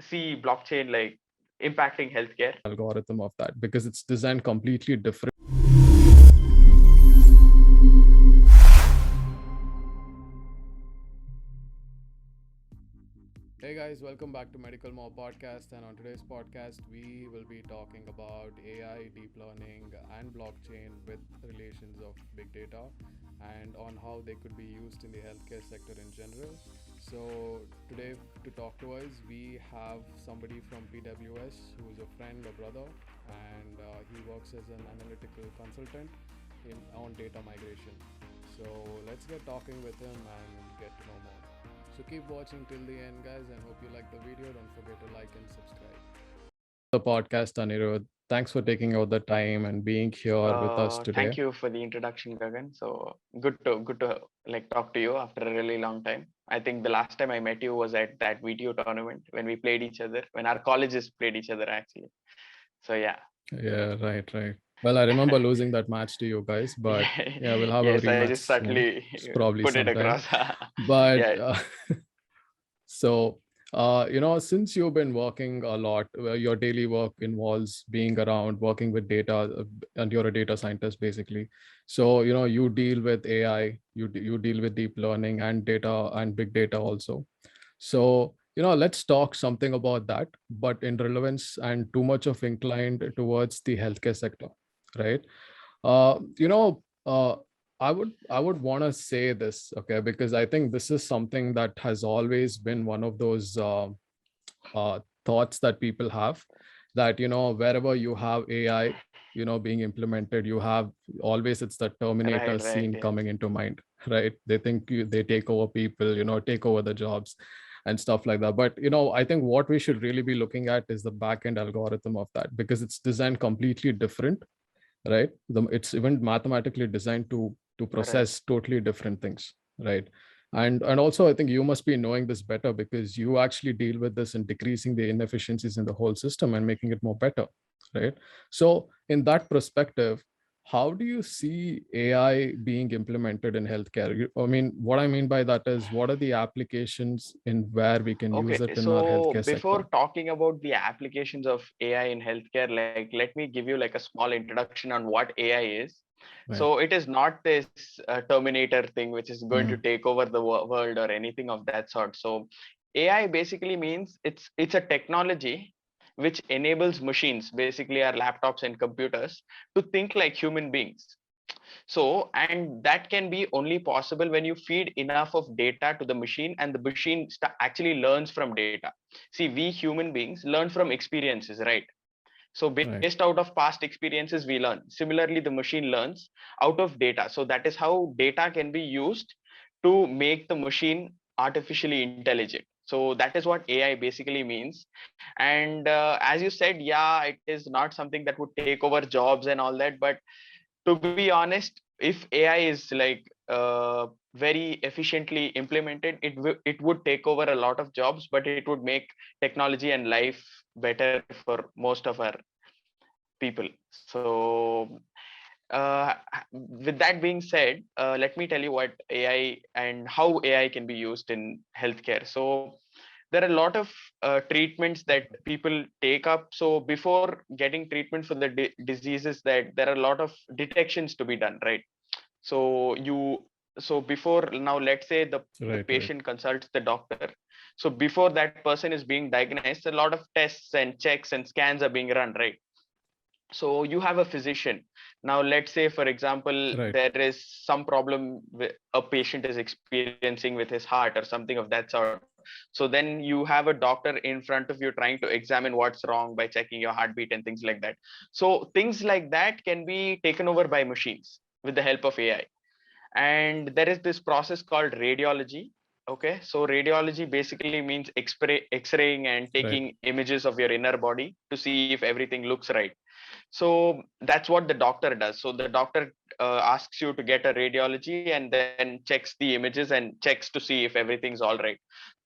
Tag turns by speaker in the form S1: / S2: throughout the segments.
S1: see blockchain like impacting healthcare?
S2: Algorithm of that because it's designed completely different. Hey guys, welcome back to Medical More Podcast. And on today's podcast, we will be talking about AI, deep learning, and blockchain with relations of big data and on how they could be used in the healthcare sector in general. So, today to talk to us, we have somebody from PWS who is a friend, a brother, and he works as an analytical consultant on data migration. So, let's get talking with him and get to know more. So keep watching till the end, guys, and hope you like the video. Don't forget to like and subscribe. The podcast, Anirudh. Thanks for taking out the time and being here with us today.
S1: Thank you for the introduction, Gagan. So good to like talk to you after a really long time. I think the last time I met you was at that video tournament when we played each other, when our colleges played each other actually. So yeah.
S2: Yeah, right. Well, I remember losing that match to you guys, but yeah, we'll have a
S1: Yes, I
S2: rematch
S1: just
S2: soon.
S1: certainly
S2: Probably
S1: put it
S2: sometime.
S1: across.
S2: But
S1: Yeah.
S2: so since you've been working a lot, your daily work involves being around working with data, and you're a data scientist basically. So you deal with AI, you deal with deep learning and data and big data also. So let's talk something about that, but in relevance and too much of inclined towards the healthcare sector, right? uh, you know uh, I would want to say this, okay, because I think this is something that has always been one of those thoughts that people have, that wherever you have AI being implemented, you have always, it's the Terminator
S1: Right,
S2: scene
S1: yes.
S2: coming into mind, right? They think they take over people, take over the jobs and stuff like that. But I think what we should really be looking at is the back end algorithm of that, because it's designed completely different, right? It's even mathematically designed to
S1: Right.
S2: process totally different things, right? And also, I think you must be knowing this better because you actually deal with this and decreasing the inefficiencies in the whole system and making it more better, right? So in that perspective, how do you see AI being implemented in healthcare? I mean, what I mean by that is, what are the applications in where we can use
S1: Okay,
S2: it in our
S1: so
S2: healthcare sector?
S1: before talking about the applications of AI in healthcare, like let me give you like a small introduction on what AI is.
S2: Right.
S1: So it is not this Terminator thing which is going to
S2: Mm,
S1: take over the world or anything of that sort. So AI basically means it's a technology which enables machines, basically our laptops and computers, to think like human beings. So, and that can be only possible when you feed enough of data to the machine, and the machine actually learns from data. See, we human beings learn from experiences, right? So based
S2: right.
S1: out of past experiences, we learn. Similarly, the machine learns out of data. So that is how data can be used to make the machine artificially intelligent. So that is what AI basically means. And as you said, yeah, it is not something that would take over jobs and all that. But to be honest, if AI is like very efficiently implemented, it would take over a lot of jobs, but it would make technology and life better for most of our people. So with that being said, let me tell you what AI and how AI can be used in healthcare. So there are a lot of treatments that people take up. So before getting treatment for the diseases, that there are a lot of detections to be done, right? So so before, now let's say the
S2: Right, right.
S1: patient consults the doctor. So before that person is being diagnosed, a lot of tests and checks and scans are being run, right? So you have a physician. Now let's say, for example,
S2: Right.
S1: there is some problem a patient is experiencing with his heart or something of that sort. So then you have a doctor in front of you trying to examine what's wrong by checking your heartbeat and things like that. So things like that can be taken over by machines with the help of AI. And there is this process called radiology. Okay, so radiology basically means x-raying and
S2: Right.
S1: taking images of your inner body to see if everything looks right. So that's what the doctor does. So the doctor asks you to get a radiology and then checks the images and checks to see if everything's all right.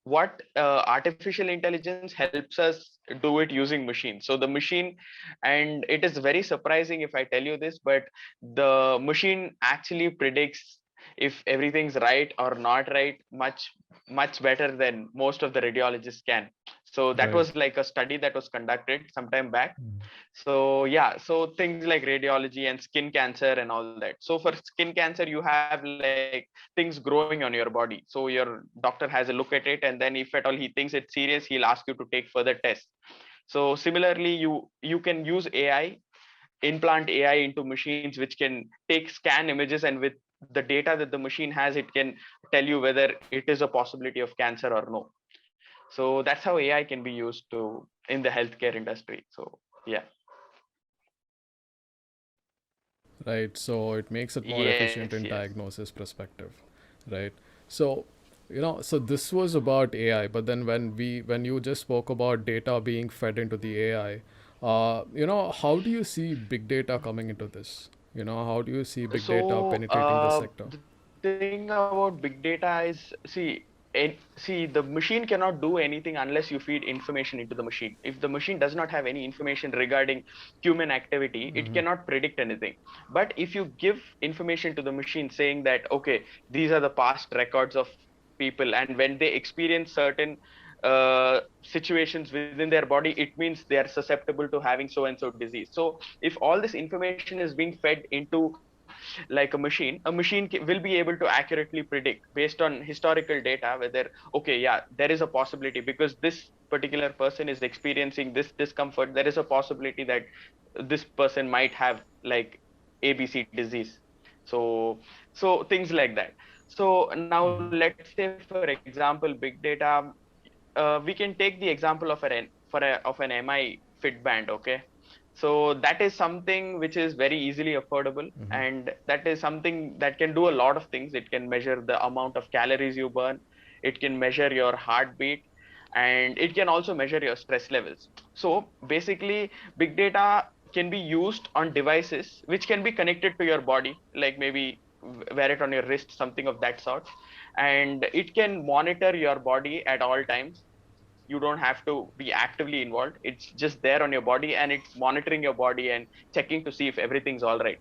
S1: What artificial intelligence helps us do it using machines. So the machine, and it is very surprising if I tell you this, but the machine actually predicts if everything's right or not right much better than most of the radiologists can. So that
S2: Right.
S1: was like a study that was conducted some time back.
S2: Mm.
S1: So yeah, so things like radiology and skin cancer and all that. So for skin cancer, you have like things growing on your body. So your doctor has a look at it, and then if at all he thinks it's serious, he'll ask you to take further tests. So similarly, you can use AI, implant AI into machines which can take scan images, and with the data that the machine has, it can tell you whether it is a possibility of cancer or no. So that's how AI can be used to in the healthcare industry. So yeah.
S2: Right. So it makes it more efficient
S1: Yes,
S2: in
S1: yes.
S2: diagnosis perspective, right? So, so this was about AI, but then when you just spoke about data being fed into the AI, how do you see big data coming into this? How do you see big data
S1: So
S2: penetrating the sector?
S1: the thing about big data is, see, the machine cannot do anything unless you feed information into the machine. If the machine does not have any information regarding human activity, it
S2: Mm-hmm.
S1: cannot predict anything. But if you give information to the machine saying that, okay, these are the past records of people, and when they experience certain situations within their body, it means they are susceptible to having so and so disease. So if all this information is being fed into like a machine will be able to accurately predict based on historical data whether, okay, yeah, there is a possibility, because this particular person is experiencing this discomfort, there is a possibility that this person might have like ABC disease. So things like that. So now
S2: Mm-hmm.
S1: let's say, for example, big data, we can take the example of an MI fit band. Okay, so that is something which is very easily affordable,
S2: Mm-hmm.
S1: and that is something that can do a lot of things. It can measure the amount of calories you burn, it can measure your heartbeat, and it can also measure your stress levels. So basically, big data can be used on devices which can be connected to your body, like maybe wear it on your wrist, something of that sort, and it can monitor your body at all times. You don't have to be actively involved, it's just there on your body, and it's monitoring your body and checking to see if everything's all right.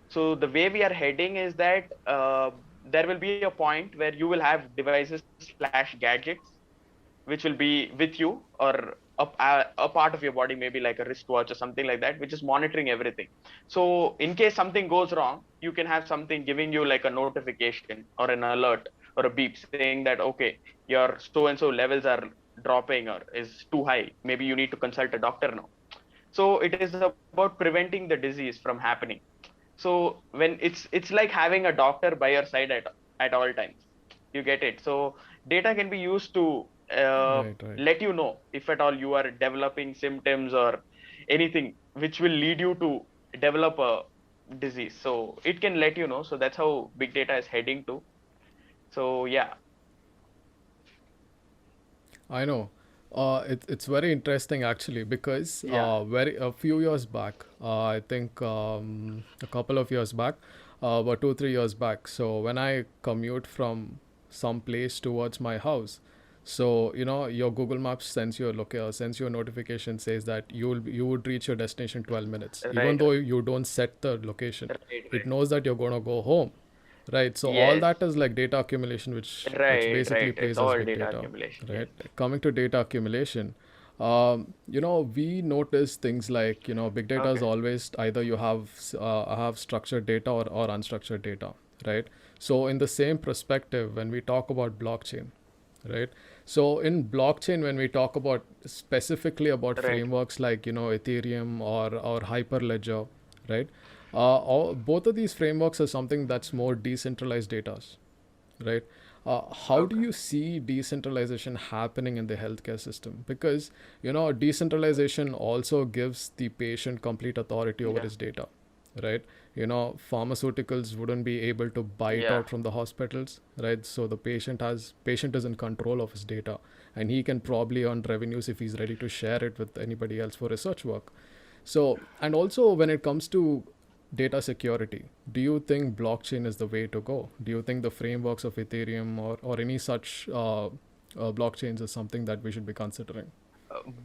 S1: So the way we are heading is that there will be a point where you will have devices slash gadgets which will be with you, or a part of your body, maybe like a wristwatch or something like that, which is monitoring everything. So in case something goes wrong, you can have something giving you like a notification or an alert or a beep saying that, okay, your so and so levels are dropping or is too high, maybe you need to consult a doctor now. So it is about preventing the disease from happening. So when it's like having a doctor by your side at all times. You get it? So data can be used to
S2: Right, right.
S1: let you know if at all you are developing symptoms or anything which will lead you to develop a disease. So it can let you know. So that's how big data is heading to. So yeah.
S2: I know. It's very interesting actually because
S1: Yeah.
S2: very a few years back, I think a couple of years back, about 2 3 years back. So when I commute from some place towards my house, so your Google Maps sends you a notification, says that you would reach your destination 12 minutes, even
S1: Right.
S2: though you don't set the location.
S1: Right.
S2: It
S1: Right.
S2: knows that you're gonna go home. Right. So all
S1: Yes.
S2: that is like data accumulation, which
S1: Right.
S2: basically
S1: Right. It's
S2: plays as
S1: all
S2: big
S1: data
S2: data.
S1: accumulation. Yes.
S2: Right. Coming to data accumulation, we notice things like big data is
S1: Okay.
S2: always either you have structured data or unstructured data, right? So in the same perspective, when we talk about blockchain, right? So in blockchain, when we talk about specifically about
S1: Right.
S2: frameworks like Ethereum or Hyperledger, right? Both of these frameworks are something that's more decentralized data, right? How do
S1: Okay.
S2: you see decentralization happening in the healthcare system? Because decentralization also gives the patient complete authority over
S1: Yeah.
S2: his data, right? Pharmaceuticals wouldn't be able to buy it
S1: Yeah.
S2: out from the hospitals, right? So the patient is in control of his data, and he can probably earn revenues if he's ready to share it with anybody else for research work. So, and also when it comes to data security, do you think blockchain is the way to go? Do you think the frameworks of Ethereum or any such blockchains is something that we should be considering?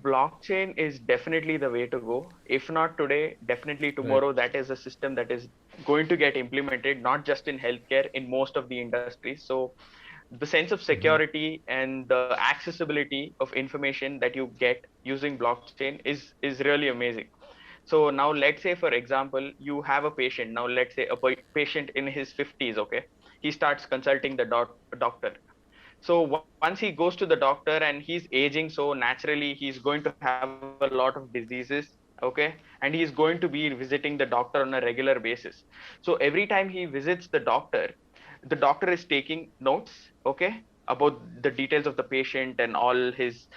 S1: Blockchain is definitely the way to go. If not today, definitely
S2: Right.
S1: tomorrow. That is a system that is going to get implemented, not just in healthcare, in most of the industries. So the sense of security and the accessibility of information that you get using blockchain is really amazing. So now let's say, for example, you have a patient. Now let's say a patient in his 50s, okay? He starts consulting the doctor. So once he goes to the doctor and he's aging, so naturally he's going to have a lot of diseases, okay? And he's going to be visiting the doctor on a regular basis. So every time he visits the doctor is taking notes, okay, about the details of the patient and all his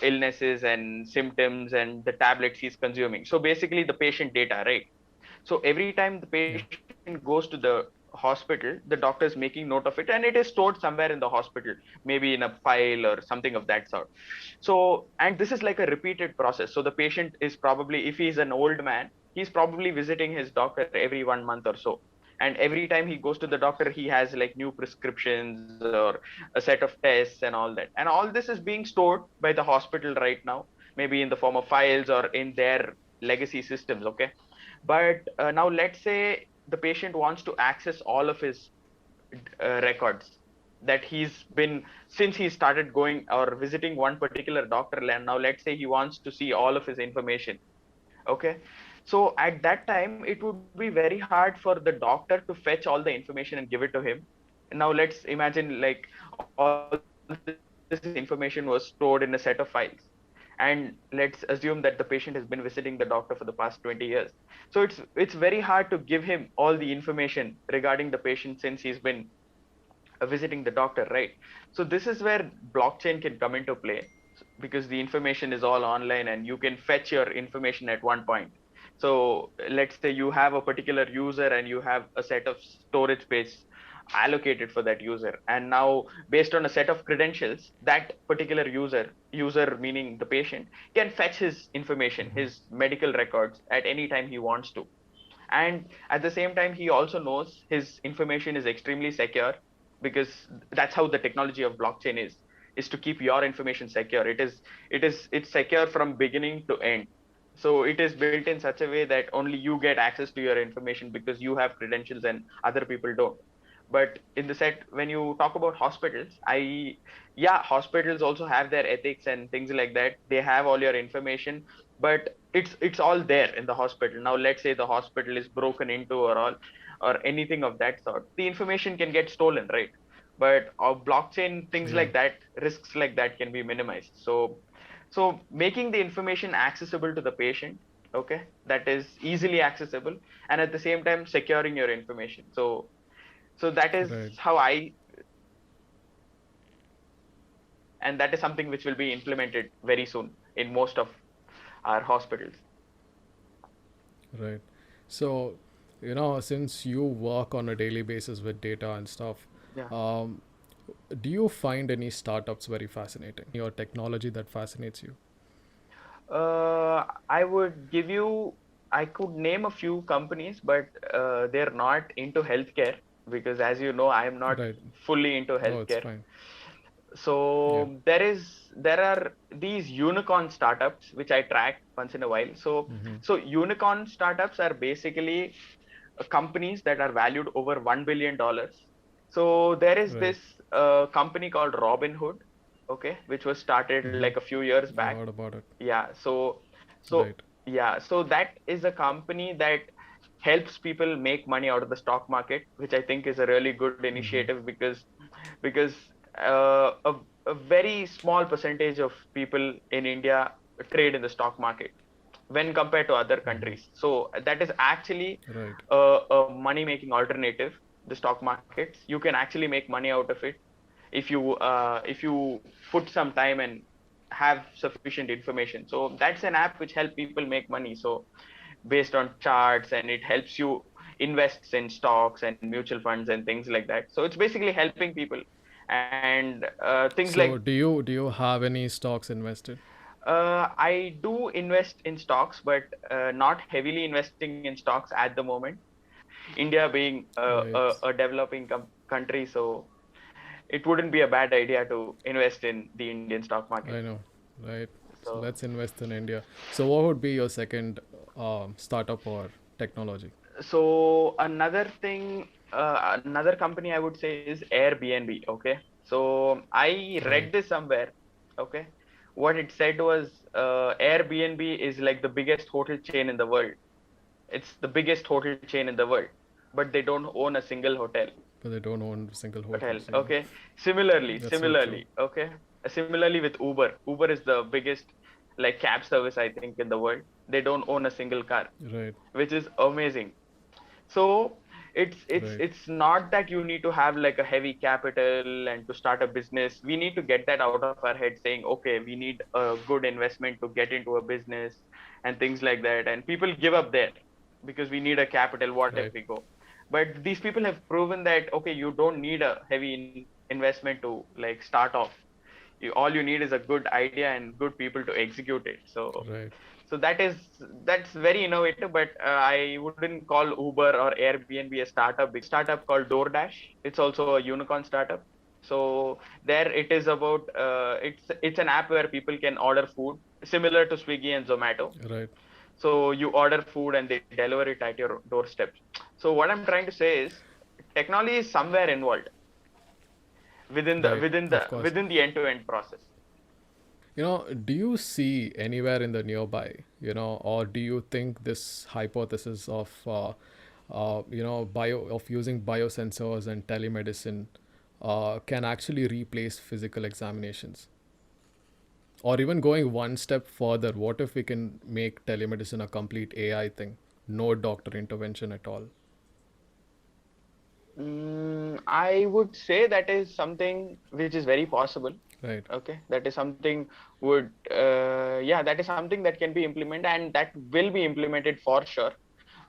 S1: illnesses and symptoms and the tablets he's consuming. So basically the patient data, right? So every time the
S2: Yeah.
S1: patient goes to the hospital, the doctor is making note of it, and it is stored somewhere in the hospital, maybe in a file or something of that sort. So, and this is like a repeated process. So the patient is probably, if he's an old man, he's probably visiting his doctor every 1 month or so. And every time he goes to the doctor, he has like new prescriptions or a set of tests and all that. And all this is being stored by the hospital right now, maybe in the form of files or in their legacy systems. Okay. But now let's say the patient wants to access all of his records that he's been since he started going or visiting one particular doctor. Now let's say he wants to see all of his information. Okay. So at that time, it would be very hard for the doctor to fetch all the information and give it to him. Now let's imagine like all this information was stored in a set of files. And let's assume that the patient has been visiting the doctor for the past 20 years. So it's very hard to give him all the information regarding the patient since he's been visiting the doctor, right? So this is where blockchain can come into play, because the information is all online and you can fetch your information at one point. So let's say you have a particular user and you have a set of storage space allocated for that user, and now based on a set of credentials, that particular user meaning the patient, can fetch his information,
S2: Mhm.
S1: his medical records, at any time he wants to. And at the same time, he also knows his information is extremely secure, because that's how the technology of blockchain is to keep your information secure. It's secure from beginning to end. So it is built in such a way that only you get access to your information because you have credentials and other people don't. But in the set, when you talk about hospitals, yeah, hospitals also have their ethics and things like that. They have all your information, but it's all there in the hospital. Now let's say the hospital is broken into or anything of that sort, the information can get stolen, right? But blockchain, things
S2: Yeah.
S1: like that, risks like that can be minimized. So making the information accessible to the patient, okay, that is easily accessible, and at the same time securing your information. So that is
S2: Right.
S1: how I and that is something which will be implemented very soon in most of our hospitals.
S2: Right. So, since you work on a daily basis with data and stuff,
S1: Yeah.
S2: um, do you find any startups very fascinating? Your technology that fascinates you?
S1: I would give you, I could name a few companies, but they're not into healthcare, because as you know, I am not
S2: Right.
S1: fully into
S2: No, it's
S1: healthcare.
S2: fine. Yeah.
S1: So there are these unicorn startups which I track once in a while. So
S2: Mm-hmm.
S1: so unicorn startups are basically companies that are valued over $1 billion. So there is
S2: Right.
S1: this company called Robinhood, okay, which was started
S2: Mm-hmm.
S1: like a few years
S2: I
S1: back.
S2: heard about it.
S1: Yeah. So
S2: Right.
S1: yeah, so that is a company that helps people make money out of the stock market, which I think is a really good
S2: Mm-hmm.
S1: initiative, because a very small percentage of people in India trade in the stock market when compared to other
S2: Mm-hmm.
S1: countries. So that is actually
S2: Right.
S1: a money making alternative, the stock markets. You can actually make money out of it if you put some time and have sufficient information. So that's an app which helps people make money. So based on charts, and it helps you invest in stocks and mutual funds and things like that. So it's basically helping people, and things like
S2: So, do you have any stocks invested?
S1: I do invest in stocks, but not heavily investing in stocks at the moment. India being
S2: Right.
S1: a developing country, so it wouldn't be a bad idea to invest in the Indian stock market.
S2: I know. Right. So
S1: So,
S2: let's invest in India. So, what would be your second startup or technology?
S1: so another thing, another company I would say is Airbnb. Okay. So I read this somewhere. Okay. What it said was Airbnb is like the biggest hotel chain in the world. It's the biggest hotel chain in the world, but they don't own a single hotel.
S2: But they don't own single hotels. Yeah,
S1: Okay. Similarly,
S2: that's so true.
S1: okay. Similarly with Uber. Uber is the biggest like cab service I think in the world. They don't own a single car,
S2: Right,
S1: which is amazing. So
S2: right,
S1: it's not that you need to have like a heavy capital and to start a business. We need to get that out of our head saying, okay, we need a good investment to get into a business and things like that. And people give up there because we need a capital. What if
S2: right.
S1: we go? But these people have proven that, okay, you don't need a heavy investment to like start off. All you need is a good idea and good people to execute it.
S2: Right.
S1: So that's very innovative, but I wouldn't call Uber or Airbnb a startup. Startup called DoorDash. It's also a unicorn startup. So there it is about it's an app where people can order food similar to Swiggy and Zomato.
S2: Right.
S1: So you order food and they deliver it at your doorstep. So what I'm trying to say is technology is somewhere involved
S2: Right. Of course.
S1: within the end-to-end process.
S2: Do you see anywhere in the nearby, or do you think this hypothesis of, of using biosensors and telemedicine can actually replace physical examinations? Or even going one step further, what if we can make telemedicine a complete AI thing? No doctor intervention at all.
S1: I would say that is something which is very possible.
S2: Right.
S1: Okay, that is something that is something that can be implemented and that will be implemented for sure.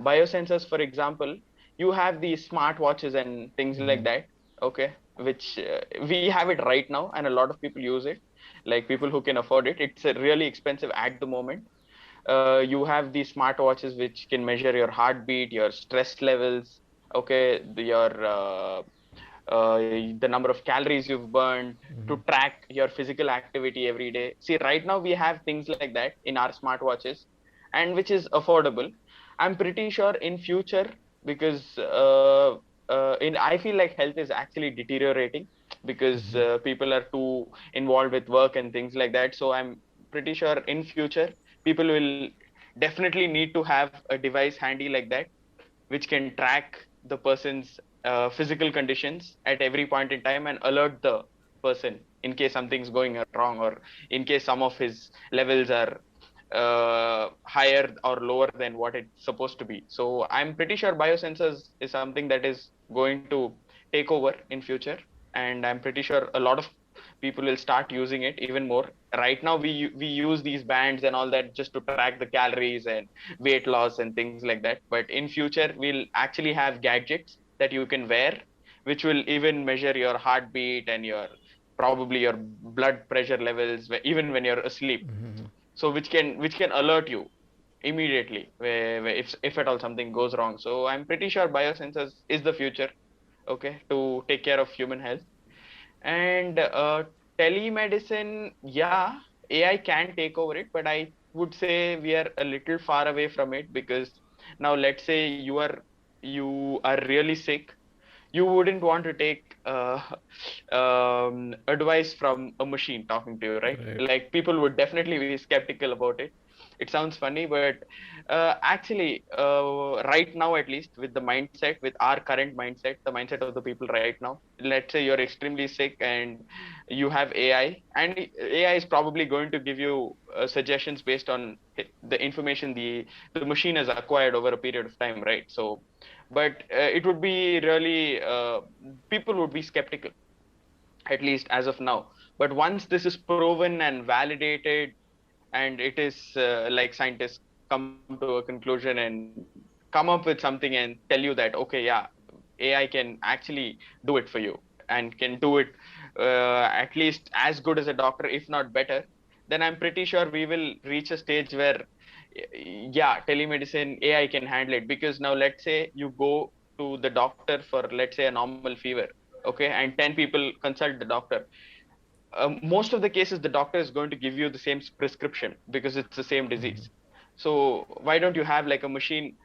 S1: Biosensors, for example, you have these smartwatches and things like that. Okay, which we have it right now, and a lot of people use it. Like people who can afford it. It's really expensive at the moment. You have these smartwatches which can measure your heartbeat, your stress levels, okay, the number of calories you've burned, to track your physical activity every day. See, right now we have things like that in our smartwatches, and which is affordable. I'm pretty sure in future, because in I feel like health is actually deteriorating because people are too involved with work and things like that. So I'm pretty sure in future people will definitely need to have a device handy like that, which can track the person's physical conditions at every point in time and alert the person in case something's going wrong, or in case some of his levels are higher or lower than what it's supposed to be. So I'm pretty sure biosensors is something that is going to take over in future, and I'm pretty sure a lot of people will start using it even more. Right now we use these bands and all that just to track the calories and weight loss and things like that, but in future we'll actually have gadgets that you can wear which will even measure your heartbeat and your probably your blood pressure levels even when you're asleep. So which can alert you immediately where if at all something goes wrong. So I'm pretty sure biosensors is the future, okay, to take care of human health. And telemedicine, yeah, AI can take over it, but I would say we are a little far away from it, because now let's say you are really sick. You wouldn't want to take advice from a machine talking to you, right?
S2: Right.
S1: Like people would definitely be skeptical about it. It sounds funny, but actually, right now, at least with the mindset, with our current mindset, the mindset of the people right now, let's say you're extremely sick and you have AI, and AI is probably going to give you suggestions based on the information the machine has acquired over a period of time, right? So, but it would be really people would be skeptical, at least as of now. But once this is proven and validated, and it is like scientists come to a conclusion and come up with something and tell you that, okay, yeah, AI can actually do it for you and can do it at least as good as a doctor, if not better, then I'm pretty sure we will reach a stage where yeah, telemedicine AI can handle it. Because now let's say you go to the doctor for, let's say, a normal fever, okay, and 10 people consult the doctor. Most of the cases the doctor is going to give you the same prescription because it's the same disease. So why don't you have like a machine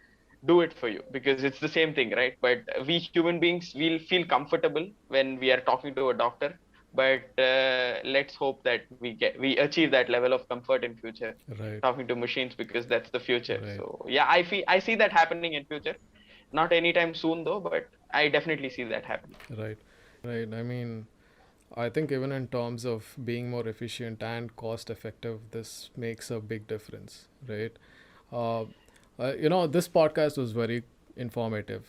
S1: do it for you, because it's the same thing, right? But we human beings will feel comfortable when we are talking to a doctor, but let's hope that we achieve that level of comfort in future
S2: Right.
S1: talking to machines, because that's the future.
S2: Right.
S1: So yeah, I see that happening in future, not anytime soon though, but I definitely see that happening.
S2: Right. Right. I mean, I think even in terms of being more efficient and cost effective, this makes a big difference, right? Uh, this podcast was very informative.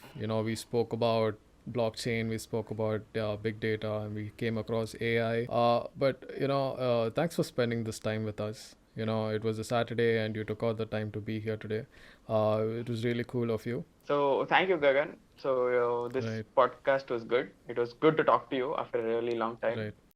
S2: We spoke about blockchain, we spoke about big data, and we came across AI. But thanks for spending this time with us. It was a Saturday, and you took out the time to be here today. It was really cool of you.
S1: So thank you, Gagan. So this
S2: Right.
S1: podcast was good. It was good to talk to you after a really long time.
S2: Right.